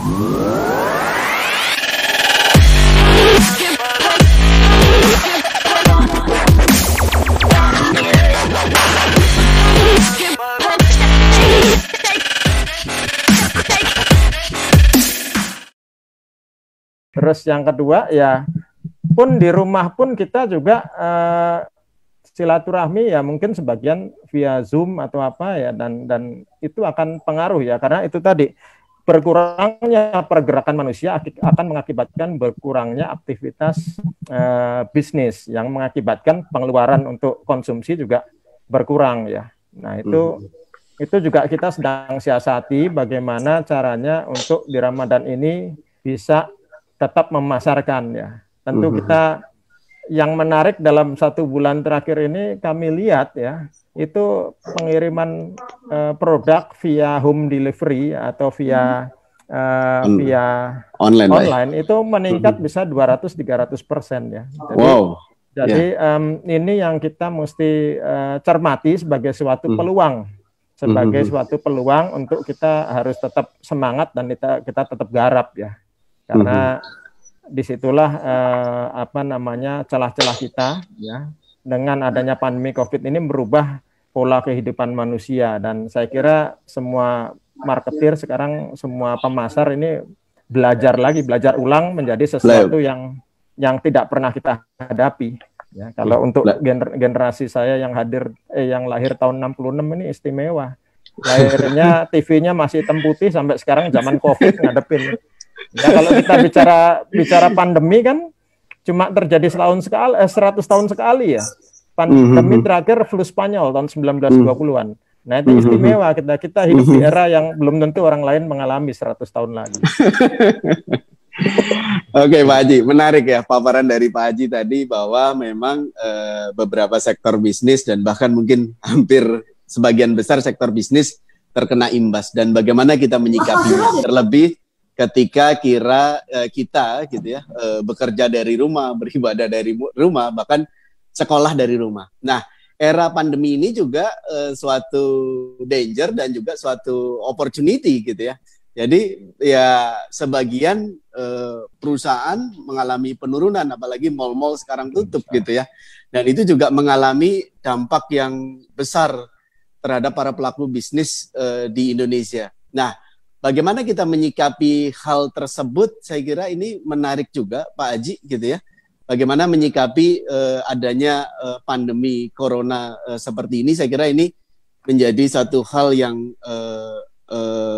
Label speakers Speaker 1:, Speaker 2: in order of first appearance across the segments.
Speaker 1: Terus yang kedua ya, pun di rumah pun kita juga silaturahmi ya mungkin sebagian via Zoom atau apa ya, dan itu akan pengaruh ya, karena itu tadi berkurangnya pergerakan manusia akan mengakibatkan berkurangnya aktivitas bisnis yang mengakibatkan pengeluaran untuk konsumsi juga berkurang ya. Nah itu juga kita sedang siasati bagaimana caranya untuk di Ramadan ini bisa tetap memasarkan ya. Tentu kita yang menarik dalam 1 bulan terakhir ini kami lihat ya, itu pengiriman produk via home delivery atau via online itu meningkat bisa 200-300% ya. Jadi ini yang kita mesti cermati sebagai suatu peluang, suatu peluang untuk kita harus tetap semangat dan kita tetap garap ya, karena disitulah celah-celah kita ya, dengan adanya pandemi COVID ini merubah pola kehidupan manusia, dan saya kira semua marketer sekarang, semua pemasar ini belajar ulang menjadi sesuatu yang tidak pernah kita hadapi ya. Kalau untuk generasi saya yang lahir tahun 66 ini istimewa. Lahirnya TV-nya masih hitam putih sampai sekarang zaman COVID ngadepin. Ya, kalau kita bicara pandemi kan cuma terjadi 100 tahun sekali ya. Pandemi terakhir flu Spanyol tahun 1920-an. Nah itu istimewa, kita hidup di era yang belum tentu orang lain mengalami 100 tahun lagi.
Speaker 2: Oke Pak Haji, menarik ya paparan dari Pak Haji tadi bahwa memang beberapa sektor bisnis dan bahkan mungkin hampir sebagian besar sektor bisnis terkena imbas, dan bagaimana kita menyikapinya, terlebih ketika kita gitu ya bekerja dari rumah, beribadah dari rumah, bahkan sekolah dari rumah. Nah, era pandemi ini juga suatu danger dan juga suatu opportunity gitu ya. Jadi ya sebagian perusahaan mengalami penurunan, apalagi mal-mal sekarang tutup gitu ya. Dan itu juga mengalami dampak yang besar terhadap para pelaku bisnis di Indonesia. Nah, bagaimana kita menyikapi hal tersebut, saya kira ini menarik juga Pak Haji gitu ya. Bagaimana menyikapi adanya pandemi corona seperti ini, saya kira ini menjadi satu hal yang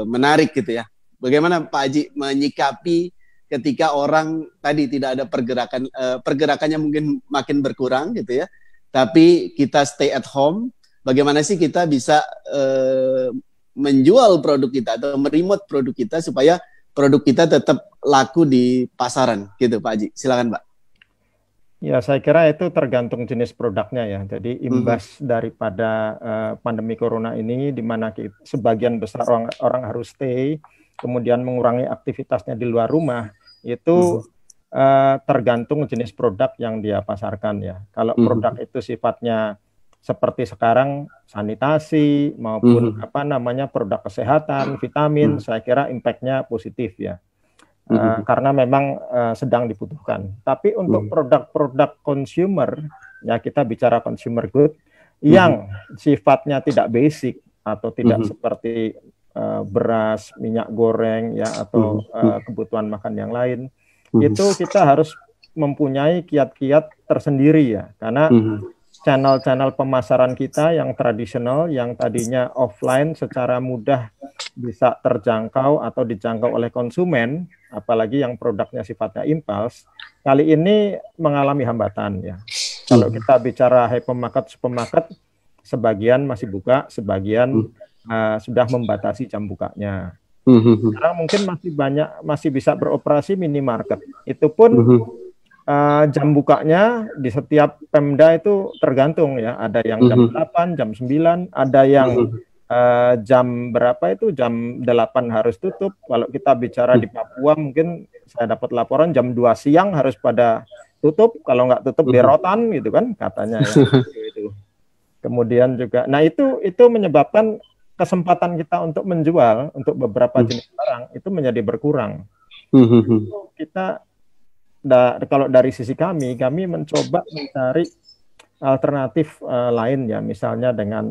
Speaker 2: menarik gitu ya. Bagaimana Pak Haji menyikapi ketika orang tadi tidak ada pergerakannya mungkin makin berkurang gitu ya, tapi kita stay at home, bagaimana sih kita bisa menjual produk kita atau meremote produk kita supaya produk kita tetap laku di pasaran gitu Pak Haji. Silakan Pak.
Speaker 1: Ya, saya kira itu tergantung jenis produknya ya. Jadi imbas daripada pandemi corona ini, di mana sebagian besar orang harus stay, kemudian mengurangi aktivitasnya di luar rumah, itu tergantung jenis produk yang dia pasarkan ya. Kalau produk itu sifatnya seperti sekarang sanitasi maupun produk kesehatan, vitamin, saya kira impact-nya positif ya. Karena memang sedang dibutuhkan. Tapi untuk produk-produk consumer, ya kita bicara consumer good yang sifatnya tidak basic atau tidak seperti beras, minyak goreng ya, atau kebutuhan makan yang lain, itu kita harus mempunyai kiat-kiat tersendiri ya, karena channel-channel pemasaran kita yang tradisional, yang tadinya offline secara mudah bisa terjangkau atau dijangkau oleh konsumen, apalagi yang produknya sifatnya impuls, kali ini mengalami hambatan ya. Kalau kita bicara hypermarket, supermarket, sebagian masih buka, sebagian sudah membatasi jam bukanya. Sekarang mungkin masih bisa beroperasi minimarket. Itu pun jam bukanya di setiap Pemda itu tergantung ya. Ada yang jam 8, jam 9, ada yang jam berapa itu, jam 8 harus tutup. Kalau kita bicara di Papua, mungkin saya dapat laporan jam 2 siang harus pada tutup. Kalau nggak tutup berotan gitu kan katanya ya. Kemudian juga, nah itu menyebabkan kesempatan kita untuk menjual untuk beberapa jenis barang itu menjadi berkurang. Kita kalau dari sisi kami mencoba mencari alternatif lain ya, misalnya dengan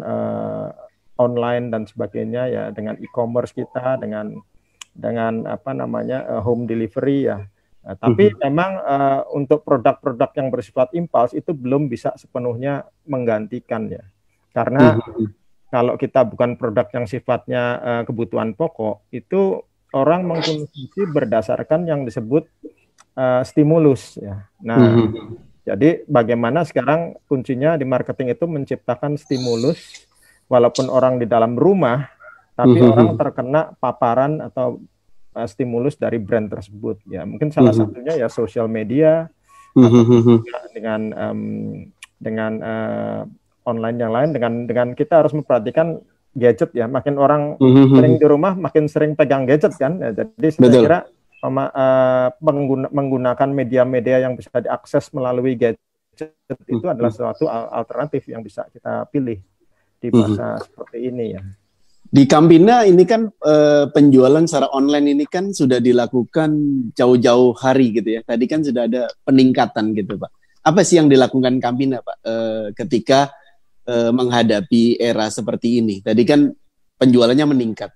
Speaker 1: online dan sebagainya ya, dengan e-commerce kita, dengan apa namanya home delivery ya. Tapi memang untuk produk-produk yang bersifat impuls itu belum bisa sepenuhnya menggantikan ya, karena kalau kita bukan produk yang sifatnya kebutuhan pokok, itu orang mengkonsumsi berdasarkan yang disebut stimulus ya. Nah, jadi bagaimana sekarang kuncinya di marketing itu menciptakan stimulus, walaupun orang di dalam rumah, tapi orang terkena paparan atau stimulus dari brand tersebut ya. Mungkin salah satunya ya sosial media, atau dengan online yang lain, dengan kita harus memperhatikan gadget ya. Makin orang sering di rumah, makin sering pegang gadget kan. Ya, jadi saya kira menggunakan media-media yang bisa diakses melalui gadget itu adalah suatu alternatif yang bisa kita pilih di masa seperti ini ya.
Speaker 2: Di Campina ini kan penjualan secara online ini kan sudah dilakukan jauh-jauh hari gitu ya. Tadi kan sudah ada peningkatan gitu Pak. Apa sih yang dilakukan Campina Pak ketika menghadapi era seperti ini? Tadi kan penjualannya meningkat.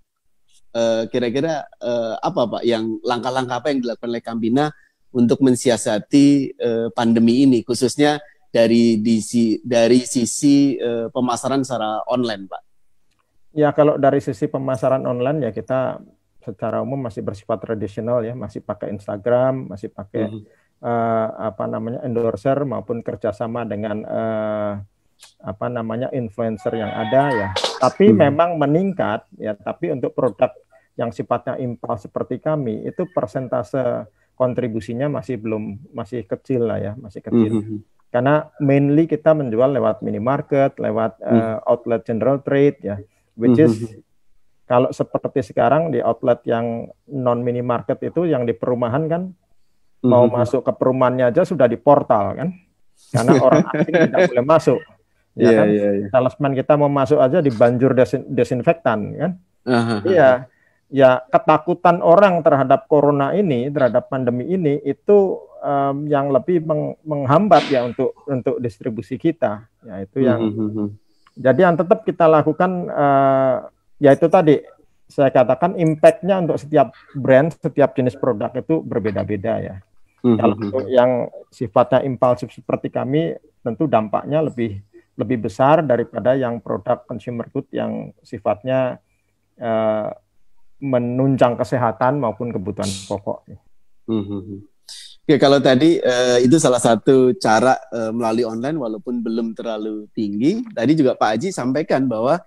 Speaker 2: Kira-kira apa Pak yang langkah-langkah apa yang dilakukan oleh Campina untuk mensiasati pandemi ini, khususnya dari sisi pemasaran secara online Pak?
Speaker 1: Ya, kalau dari sisi pemasaran online ya kita secara umum masih bersifat tradisional ya, masih pakai Instagram, masih pakai endorser maupun kerjasama dengan influencer yang ada ya. Tapi memang meningkat ya, tapi untuk produk yang sifatnya impuls seperti kami itu persentase kontribusinya masih kecil lah ya, masih kecil. Karena mainly kita menjual lewat minimarket, lewat outlet general trade ya, which is kalau seperti sekarang di outlet yang non minimarket itu yang di perumahan kan mau masuk ke perumahannya aja sudah di portal kan, karena orang asing tidak boleh masuk. Ya kan, salesman kita mau masuk aja di banjur desinfektan kan. Iya, ya ketakutan orang terhadap corona ini, terhadap pandemi ini itu yang lebih menghambat ya untuk distribusi kita. Ya itu yang. Jadi yang tetap kita lakukan yaitu tadi saya katakan impact-nya untuk setiap brand, setiap jenis produk itu berbeda-beda ya. Kalau yang sifatnya impulsif seperti kami, tentu dampaknya lebih besar daripada yang produk consumer good yang sifatnya menunjang kesehatan maupun kebutuhan pokok.
Speaker 2: Oke, kalau tadi itu salah satu cara melalui online walaupun belum terlalu tinggi. Tadi juga Pak Haji sampaikan bahwa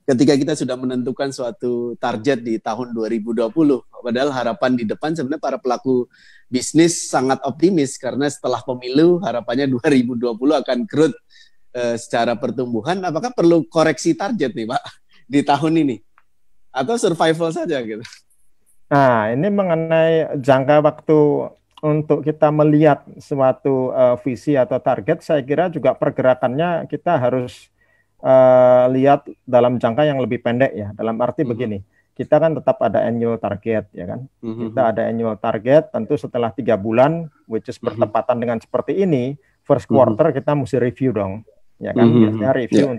Speaker 2: ketika kita sudah menentukan suatu target di tahun 2020, padahal harapan di depan sebenarnya para pelaku bisnis sangat optimis karena setelah pemilu harapannya 2020 akan growth secara pertumbuhan. Apakah perlu koreksi target nih Pak di tahun ini? Atau survival saja gitu?
Speaker 1: Nah, ini mengenai jangka waktu untuk kita melihat suatu visi atau target, saya kira juga pergerakannya kita harus lihat dalam jangka yang lebih pendek ya. Dalam arti begini, kita kan tetap ada annual target ya kan. Kita ada annual target, tentu setelah 3 bulan, which is bertepatan dengan seperti ini, first quarter kita mesti review dong, ya kan. Biasanya review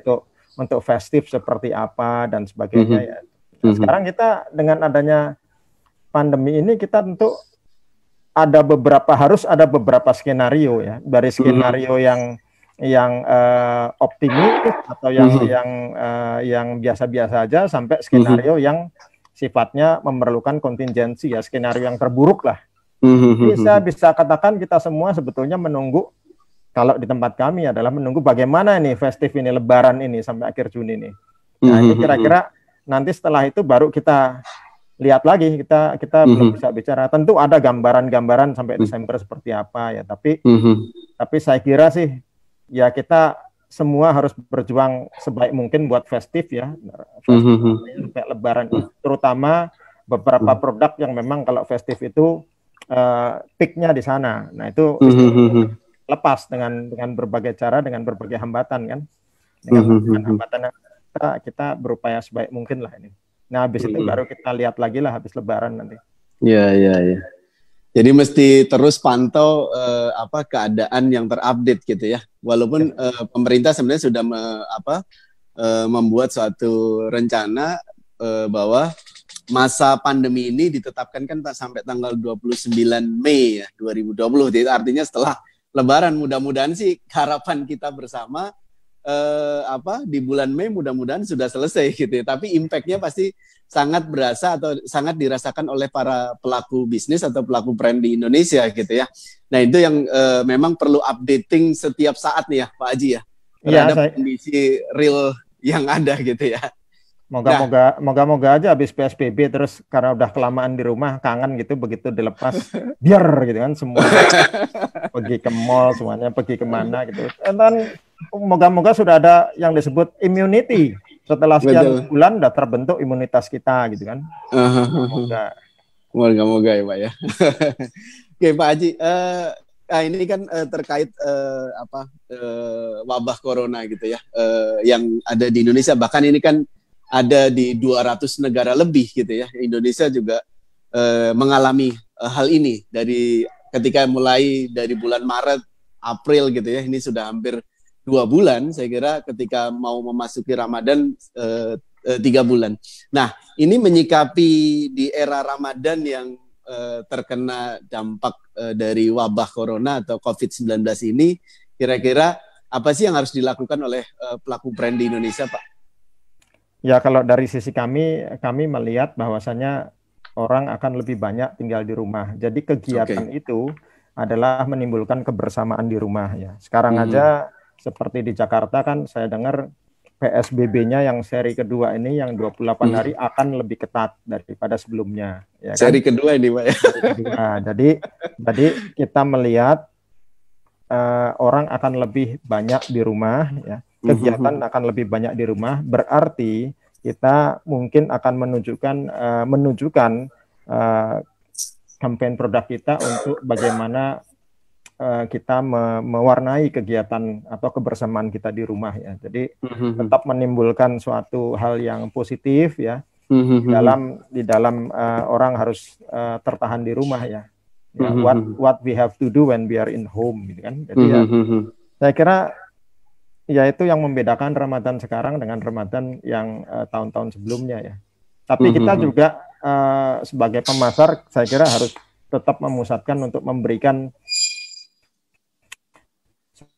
Speaker 1: untuk festive seperti apa dan sebagainya ya. Nah, sekarang kita dengan adanya pandemi ini kita tentu harus ada beberapa skenario ya, dari skenario yang optimis atau yang biasa-biasa aja sampai skenario yang sifatnya memerlukan kontingensi ya, skenario yang terburuk lah. Bisa katakan kita semua sebetulnya menunggu, kalau di tempat kami adalah menunggu bagaimana nih festif ini, lebaran ini sampai akhir Juni ini. Nah, ini kira-kira nanti setelah itu baru kita lihat lagi, kita belum bisa bicara. Tentu ada gambaran-gambaran sampai Desember seperti apa ya, tapi saya kira sih ya kita semua harus berjuang sebaik mungkin buat festif ya, sampai lebaran, terutama beberapa produk yang memang kalau festif itu peaknya di sana. Nah itu lepas dengan berbagai cara, dengan berbagai hambatan kan, dengan hambatan kita berupaya sebaik mungkin lah ini. Nah, habis itu baru kita lihat lagi lah habis Lebaran nanti.
Speaker 2: Iya, iya, iya. Jadi mesti terus pantau keadaan yang terupdate gitu ya. Walaupun pemerintah sebenarnya sudah membuat suatu rencana bahwa masa pandemi ini ditetapkan kan sampai tanggal 29 Mei ya 2020. Jadi artinya setelah Lebaran, mudah-mudahan sih harapan kita bersama di bulan Mei mudah-mudahan sudah selesai gitu ya. Tapi impact-nya pasti sangat berasa atau sangat dirasakan oleh para pelaku bisnis atau pelaku brand di Indonesia gitu ya. Nah itu yang memang perlu updating setiap saat nih ya Pak Haji ya, terhadap kondisi real yang ada gitu ya.
Speaker 1: Moga-moga aja habis PSBB terus karena udah kelamaan di rumah kangen gitu, begitu dilepas biar gitu kan semua pergi ke mall, semuanya pergi kemana gitu. Dan moga-moga sudah ada yang disebut immunity. Setelah sekian bulan udah terbentuk imunitas kita gitu kan.
Speaker 2: Moga-moga ya Pak ya. Oke Pak Haji, ini kan terkait wabah corona gitu ya, yang ada di Indonesia. Bahkan ini kan ada di 200 negara lebih gitu ya. Indonesia juga mengalami hal ini dari ketika mulai dari bulan Maret, April gitu ya. Ini sudah hampir 2 bulan, saya kira ketika mau memasuki Ramadan 3 bulan. Nah, ini menyikapi di era Ramadan yang terkena dampak dari wabah corona atau COVID-19 ini, kira-kira apa sih yang harus dilakukan oleh pelaku brand di Indonesia, Pak?
Speaker 1: Ya, kalau dari sisi kami melihat bahwasannya orang akan lebih banyak tinggal di rumah. Jadi kegiatan itu adalah menimbulkan kebersamaan di rumah ya. Sekarang aja seperti di Jakarta kan saya dengar PSBB-nya yang seri kedua ini yang 28 hari akan lebih ketat daripada sebelumnya. Ya kan?
Speaker 2: Seri kedua ini, Pak.
Speaker 1: Jadi kita melihat orang akan lebih banyak di rumah ya. Kegiatan akan lebih banyak di rumah, berarti kita mungkin akan menunjukkan campaign produk kita untuk bagaimana kita mewarnai kegiatan atau kebersamaan kita di rumah ya. Jadi tetap menimbulkan suatu hal yang positif ya. Di dalam orang harus tertahan di rumah ya. What we have to do when we are in home gitu kan. Jadi ya saya kira ya itu yang membedakan Ramadan sekarang dengan Ramadan yang tahun-tahun sebelumnya ya. Tapi kita juga sebagai pemasar saya kira harus tetap memusatkan untuk memberikan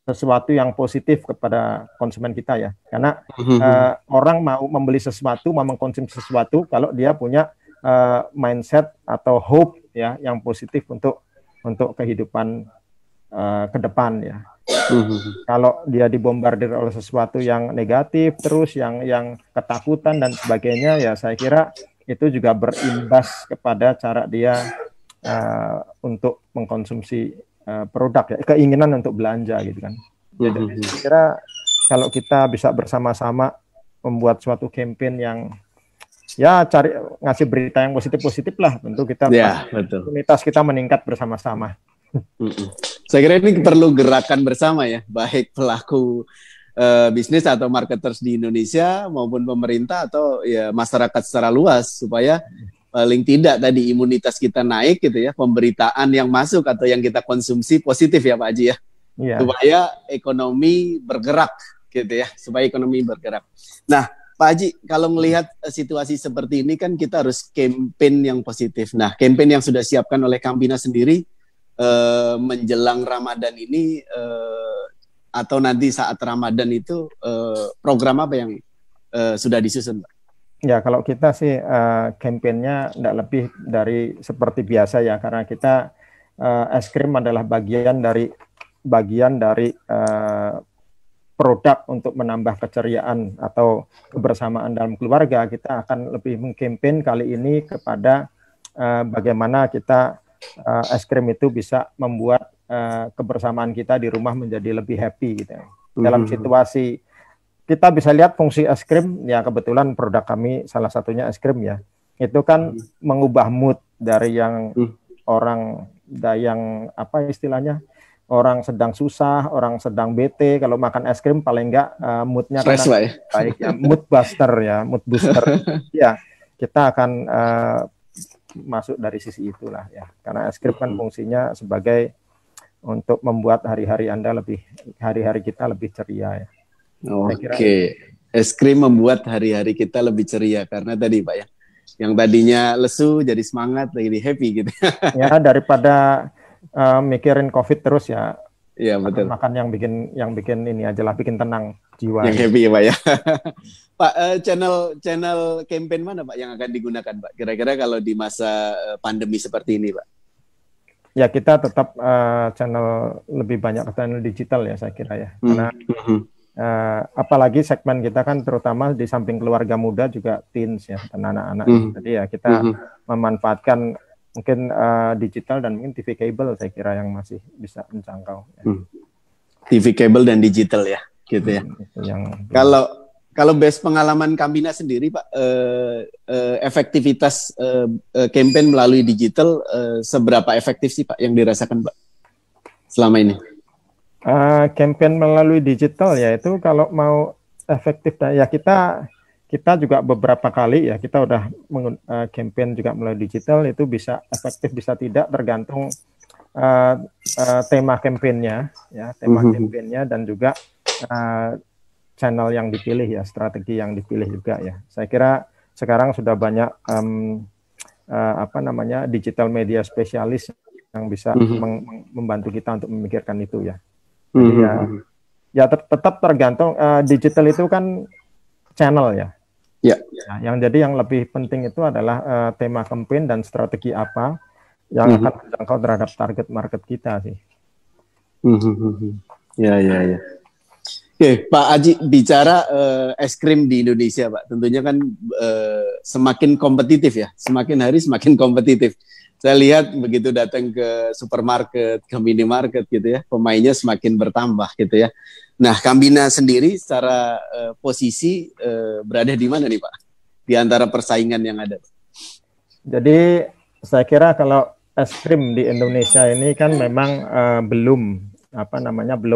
Speaker 1: sesuatu yang positif kepada konsumen kita ya. Karena orang mau membeli sesuatu, mau mengkonsumsi sesuatu kalau dia punya mindset atau hope ya yang positif untuk kehidupan ke depan ya. Kalau dia dibombardir oleh sesuatu yang negatif terus yang ketakutan dan sebagainya ya saya kira itu juga berimbas kepada cara dia untuk mengkonsumsi produk ya, keinginan untuk belanja gitu kan. Jadi saya kira kalau kita bisa bersama-sama membuat suatu campaign yang ya ngasih berita yang positif lah, tentu kita komunitas kita meningkat bersama-sama.
Speaker 2: Saya kira ini perlu gerakan bersama ya, baik pelaku bisnis atau marketers di Indonesia maupun pemerintah atau ya masyarakat secara luas supaya paling tidak tadi imunitas kita naik gitu ya, pemberitaan yang masuk atau yang kita konsumsi positif ya Pak Haji ya, supaya ekonomi bergerak gitu ya, supaya ekonomi bergerak. Nah Pak Haji, kalau melihat situasi seperti ini kan kita harus campaign yang positif. Nah campaign yang sudah siapkan oleh Campina sendiri menjelang Ramadan ini atau nanti saat Ramadan itu program apa yang sudah disusun, Pak?
Speaker 1: Ya kalau kita sih kampanyenya tidak lebih dari seperti biasa ya, karena kita es krim adalah bagian dari produk untuk menambah keceriaan atau kebersamaan dalam keluarga. Kita akan lebih mengkampanye kali ini kepada bagaimana kita es krim itu bisa membuat kebersamaan kita di rumah menjadi lebih happy gitu. Dalam situasi kita bisa lihat fungsi es krim ya, kebetulan produk kami salah satunya es krim ya. Itu kan mengubah mood dari yang orang yang apa istilahnya orang sedang susah, orang sedang bete, kalau makan es krim paling enggak moodnya
Speaker 2: Stress, Pak, ya?
Speaker 1: baik ya, mood booster. Ya, kita akan masuk dari sisi itulah ya, karena es krim kan fungsinya sebagai untuk membuat hari-hari kita lebih ceria ya.
Speaker 2: Oke, es krim membuat hari-hari kita lebih ceria karena tadi Pak ya, yang tadinya lesu jadi semangat, jadi happy gitu.
Speaker 1: Ya, daripada mikirin COVID terus ya.
Speaker 2: Iya, betul.
Speaker 1: Makan yang bikin ini aja lah, bikin tenang jiwa.
Speaker 2: Yang happy ya Pak ya. Pak, channel campaign mana Pak yang akan digunakan Pak? Kira-kira kalau di masa pandemi seperti ini Pak?
Speaker 1: Ya, kita tetap channel lebih banyak channel digital ya saya kira ya. Karena apalagi segmen kita kan terutama di samping keluarga muda juga teens ya, dan anak-anak. Jadi ya kita memanfaatkan mungkin digital dan mungkin TV kabel saya kira yang masih bisa menjangkau. Ya.
Speaker 2: TV kabel dan digital ya, gitu ya. Kalau base pengalaman Kambina sendiri Pak, efektivitas campaign melalui digital seberapa efektif sih Pak yang dirasakan Pak selama ini?
Speaker 1: Campaign melalui digital ya itu kalau mau efektif ya kita juga beberapa kali ya kita udah campaign juga melalui digital, itu bisa efektif bisa tidak tergantung tema campaignnya ya, campaignnya dan juga channel yang dipilih ya, strategi yang dipilih juga ya. Saya kira sekarang sudah banyak digital media spesialis yang bisa membantu kita untuk memikirkan itu ya. Jadi ya tetap tergantung digital itu kan channel ya.
Speaker 2: Ya.
Speaker 1: Nah, yang lebih penting itu adalah tema campaign dan strategi apa yang akan menjangkau terhadap target market kita sih.
Speaker 2: Ya. Oke, Pak Aji, bicara es krim di Indonesia, Pak, tentunya kan semakin kompetitif ya, semakin hari semakin kompetitif. Saya lihat begitu datang ke supermarket, ke minimarket gitu ya, pemainnya semakin bertambah gitu ya. Nah, Kambina sendiri secara posisi berada di mana nih Pak? Di antara persaingan yang ada.
Speaker 1: Jadi saya kira kalau es krim di Indonesia ini kan memang belum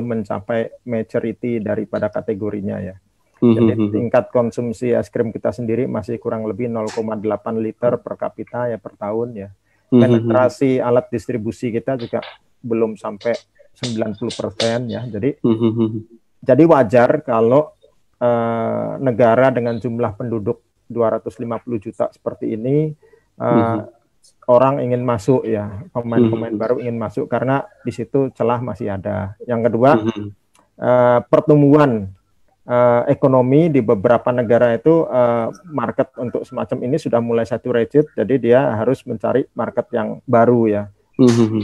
Speaker 1: mencapai maturity daripada kategorinya ya. Jadi tingkat konsumsi es krim kita sendiri masih kurang lebih 0,8 liter per kapita ya per tahun ya. Penetrasi alat distribusi kita juga belum sampai 90% ya. Jadi wajar kalau negara dengan jumlah penduduk 250 juta seperti ini orang ingin masuk ya, pemain-pemain baru ingin masuk karena di situ celah masih ada. Yang kedua, pertumbuhan ekonomi di beberapa negara itu market untuk semacam ini sudah mulai saturated, jadi dia harus mencari market yang baru ya.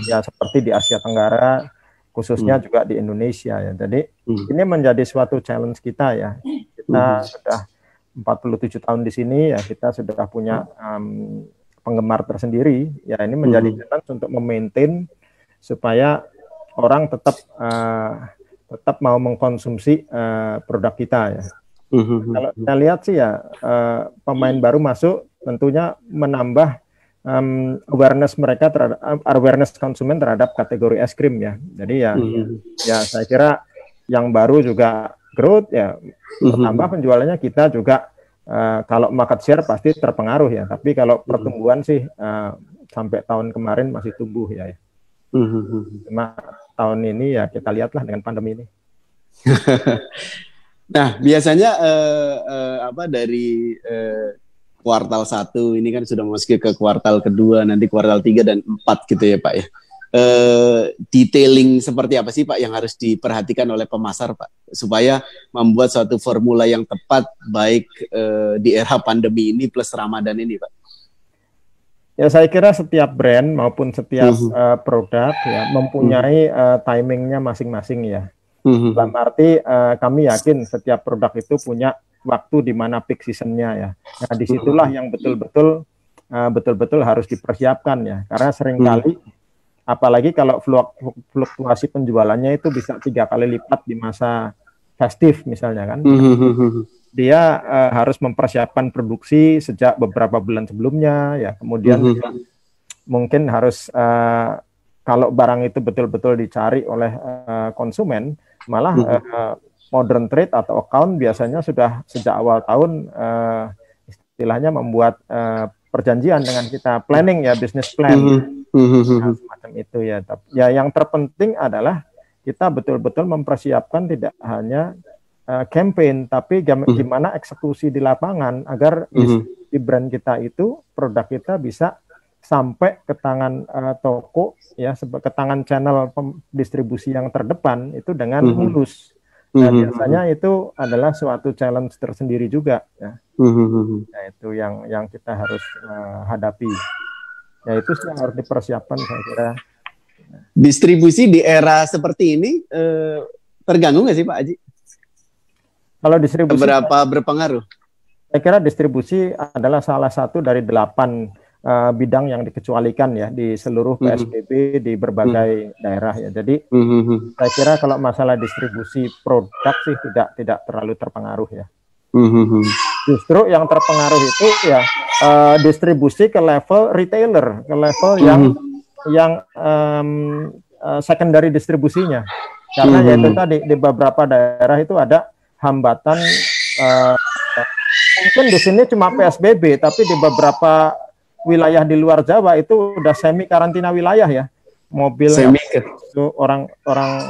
Speaker 1: Ya seperti di Asia Tenggara, khususnya juga di Indonesia ya. Jadi ini menjadi suatu challenge kita ya. Kita sudah 47 tahun di sini ya, kita sudah punya penggemar tersendiri ya, ini menjadi challenge untuk memaintain supaya orang tetap mau mengkonsumsi produk kita ya. Kalau saya lihat sih ya pemain baru masuk tentunya menambah awareness mereka terhadap awareness konsumen terhadap kategori es krim ya. Jadi ya saya kira yang baru juga growth ya, bertambah penjualannya, kita juga kalau market share pasti terpengaruh ya. Tapi kalau pertumbuhan sih sampai tahun kemarin masih tumbuh ya. Cuma tahun ini ya kita lihatlah dengan pandemi ini.
Speaker 2: Nah, biasanya dari kuartal 1 ini kan sudah memasuki ke kuartal kedua, nanti kuartal 3 dan 4 gitu ya Pak ya. Detailing seperti apa sih Pak yang harus diperhatikan oleh pemasar Pak supaya membuat suatu formula yang tepat baik di era pandemi ini plus Ramadan ini Pak?
Speaker 1: Ya saya kira setiap brand maupun setiap produk ya mempunyai timingnya masing-masing ya. Dalam arti kami yakin setiap produk itu punya waktu di mana peak seasonnya ya. Nah disitulah yang betul-betul harus dipersiapkan ya. Karena seringkali apalagi kalau fluktuasi penjualannya itu bisa 3 kali lipat di masa festif misalnya kan. Dia harus mempersiapkan produksi sejak beberapa bulan sebelumnya ya, kemudian mungkin harus kalau barang itu betul-betul dicari oleh konsumen, malah modern trade atau account biasanya sudah sejak awal tahun istilahnya membuat perjanjian dengan kita, planning ya, business plan, semacam itu ya. Ya, yang terpenting adalah kita betul-betul mempersiapkan tidak hanya campaign, tapi gimana eksekusi di lapangan agar di brand kita itu, produk kita bisa sampai ke tangan toko ya, ke tangan channel distribusi yang terdepan itu dengan mulus. Nah, biasanya itu adalah suatu challenge tersendiri juga ya. Nah, itu yang kita harus hadapi. Ya, itu sih yang harus dipersiapkan, saya kira.
Speaker 2: Distribusi di era seperti ini terganggu nggak sih Pak Haji?
Speaker 1: Kalau distribusi,
Speaker 2: seberapa berpengaruh?
Speaker 1: Saya kira distribusi adalah salah satu dari 8 bidang yang dikecualikan ya di seluruh PSBB di berbagai daerah ya. Jadi saya kira kalau masalah distribusi produk sih tidak terlalu terpengaruh ya. Justru yang terpengaruh itu ya distribusi ke level retailer, ke level yang secondary distribusinya. Karena yaitu tadi di beberapa daerah itu ada hambatan, mungkin di sini cuma PSBB, tapi di beberapa wilayah di luar Jawa itu udah semi karantina wilayah ya. Mobil itu orang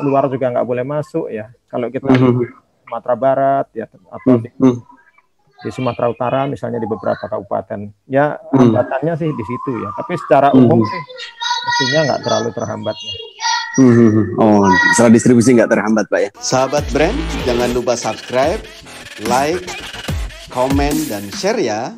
Speaker 1: luar juga nggak boleh masuk ya. Kalau kita di Sumatera Barat ya, atau di Sumatera Utara misalnya di beberapa kabupaten, ya hambatannya sih di situ ya. Tapi secara umum sih mestinya nggak terlalu terhambat ya.
Speaker 2: Oh, masalah distribusi nggak terhambat Pak ya. Sahabat brand, jangan lupa subscribe, like, komen, dan share ya.